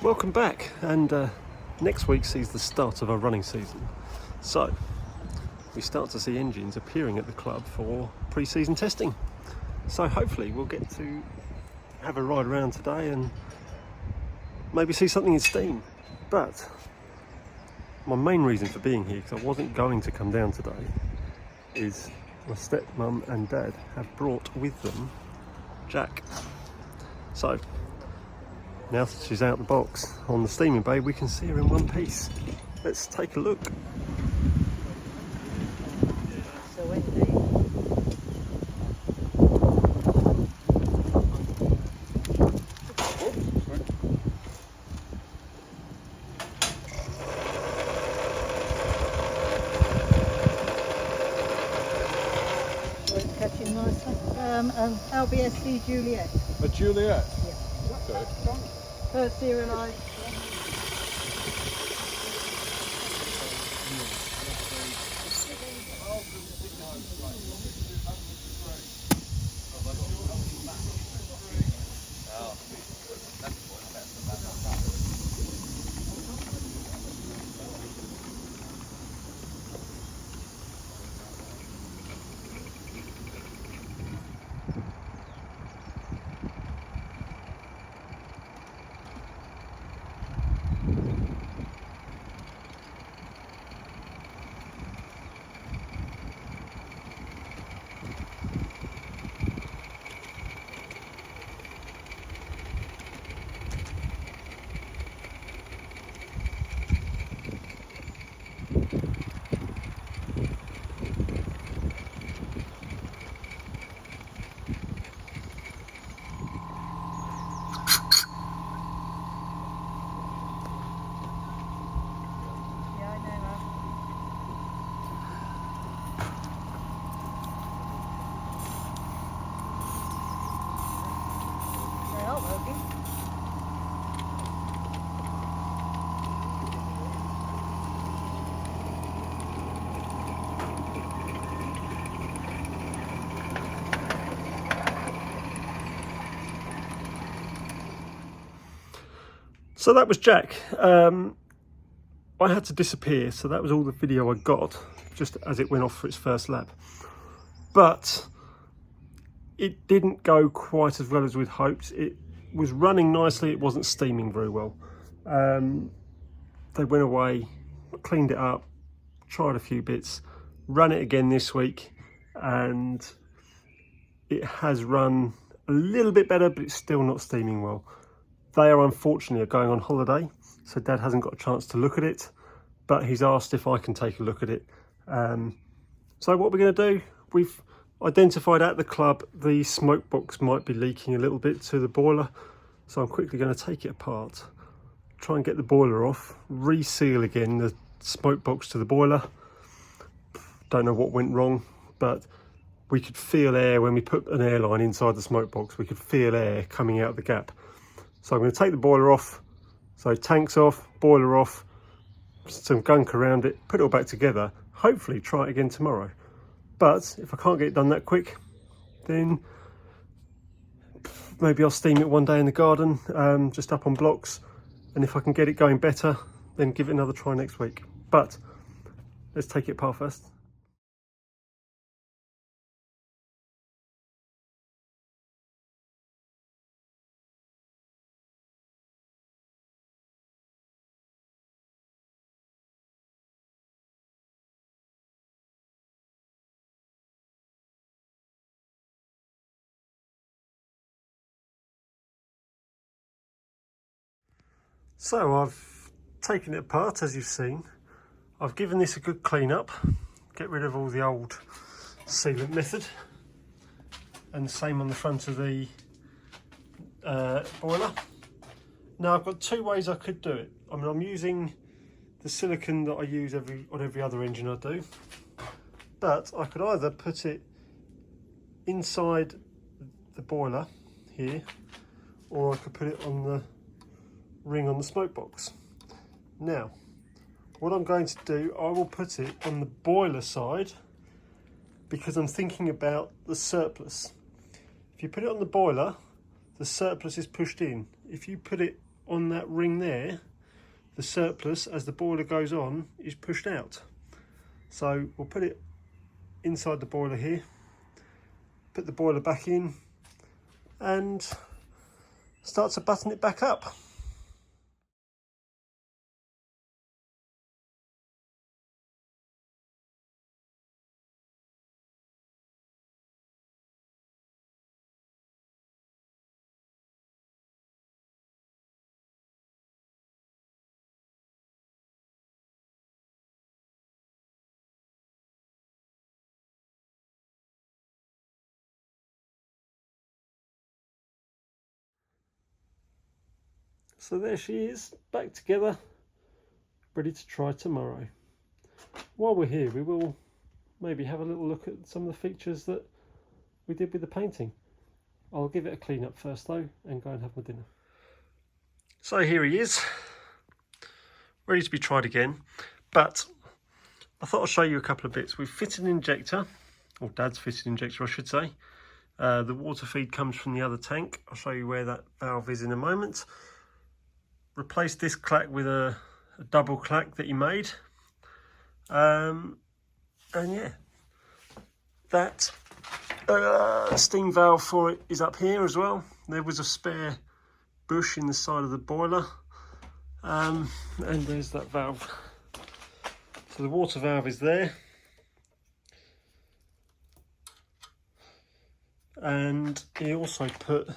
Welcome back, and next week sees the start of our running season. So we start to see engines appearing at the club for pre-season testing. So hopefully we'll get to have a ride around today and maybe see something in steam. But my main reason for being here, because I wasn't going to come down today, is my stepmum and dad have brought with them Jack. So now that she's out the box on the steaming bay, we can see her in one piece. Let's take a look. So windy. It's catching nicely. LBSC Juliet. A Juliet? Yeah. Good. First serialised. So that was Jack. I had to disappear, so that was all the video I got just as it went off for its first lap. But it didn't go quite as well as we'd hoped. It was running nicely, it wasn't steaming very well. They went away, cleaned it up, tried a few bits, ran it again this week, and it has run a little bit better, but it's still not steaming well. They are unfortunately going on holiday, so Dad hasn't got a chance to look at it, but he's asked if I can take a look at it. So what we're going to do, we've identified at the club the smoke box might be leaking a little bit to the boiler, so I'm quickly going to take it apart, try and get the boiler off, reseal again the smoke box to the boiler. Don't know what went wrong, but we could feel air when we put an air line inside the smoke box. We could feel air coming out the gap. So I'm going to take the boiler off, so tanks off, boiler off, some gunk around it, put it all back together, hopefully try it again tomorrow. But if I can't get it done that quick, then maybe I'll steam it one day in the garden, just up on blocks, and if I can get it going better, then give it another try next week. But let's take it apart first. So I've taken it apart, as you've seen. I've given this a good clean up, get rid of all the old sealant method, and the same on the front of the boiler. Now I've got two ways I could do it. I mean, I'm using the silicone that I use on every other engine I do, but I could either put it inside the boiler here, or I could put it on the ring on the smoke box. Now, what I'm going to do, I will put it on the boiler side because I'm thinking about the surplus. If you put it on the boiler, the surplus is pushed in. If you put it on that ring there, the surplus as the boiler goes on is pushed out. So we'll put it inside the boiler here, put the boiler back in and start to button it back up. So there she is, back together, ready to try tomorrow. While we're here, we will maybe have a little look at some of the features that we did with the painting. I'll give it a clean up first though and go and have my dinner. So here he is, ready to be tried again, but I thought I'll show you a couple of bits. We've fitted an injector, or Dad's fitted an injector I should say. The water feed comes from the other tank. I'll show you where that valve is in a moment. Replaced this clack with a double clack that he made. And yeah, that steam valve for it is up here as well. There was a spare bush in the side of the boiler. And there's that valve. So the water valve is there. And he also put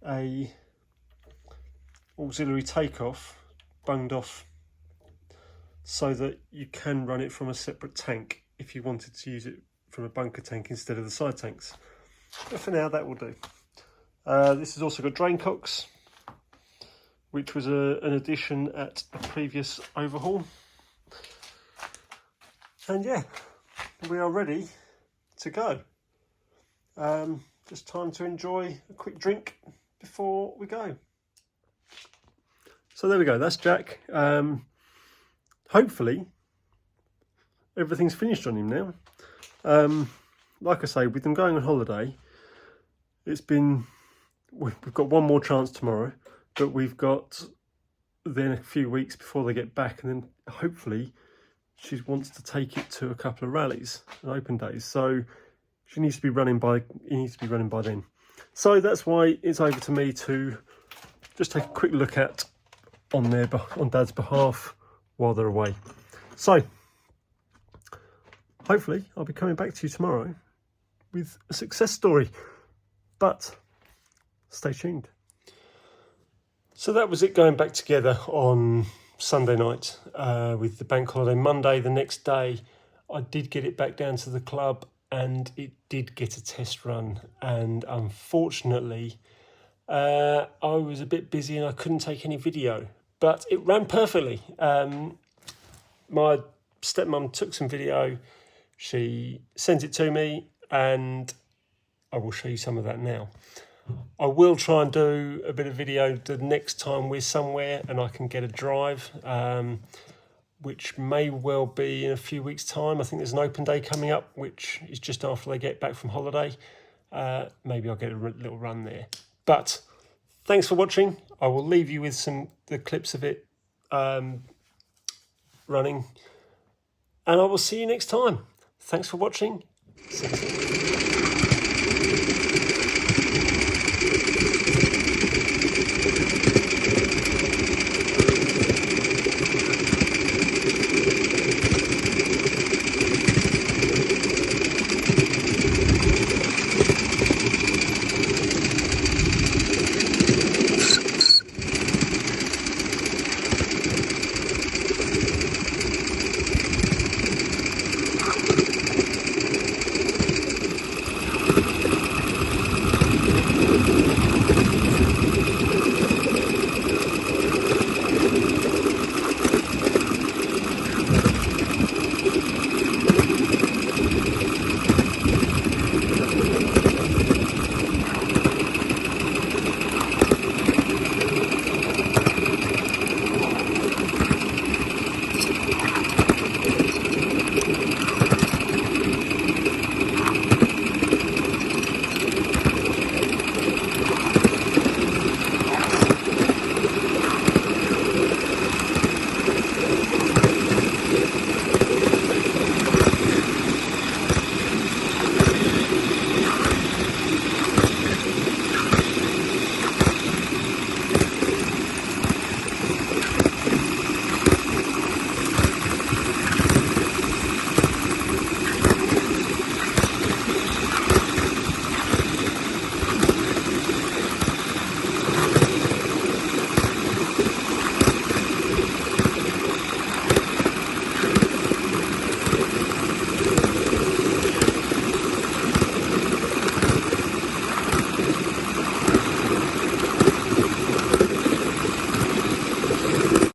a auxiliary takeoff bunged off so that you can run it from a separate tank if you wanted to use it from a bunker tank instead of the side tanks. But for now that will do. This has also got drain cocks, which was an addition at a previous overhaul. And yeah, we are ready to go. Just time to enjoy a quick drink before we go. So there we go, that's Jack. Hopefully everything's finished on him now. Like I say, with them going on holiday, we've got one more chance tomorrow, but we've got then a few weeks before they get back, and then hopefully she wants to take it to a couple of rallies and open days. So he needs to be running by then. So that's why it's over to me to just take a quick look at on Dad's behalf while they're away. So hopefully I'll be coming back to you tomorrow with a success story, but stay tuned. So that was it, going back together on Sunday night with the bank holiday Monday. The next day I did get it back down to the club and it did get a test run, and unfortunately I was a bit busy and I couldn't take any video, but it ran perfectly. My stepmom took some video, she sent it to me, and I will show you some of that now. I will try and do a bit of video the next time we're somewhere and I can get a drive, which may well be in a few weeks' time. I think there's an open day coming up, which is just after they get back from holiday. Maybe I'll get a little run there. But thanks for watching. I will leave you with the clips of it running, and I will see you next time. Thanks for watching. See you soon.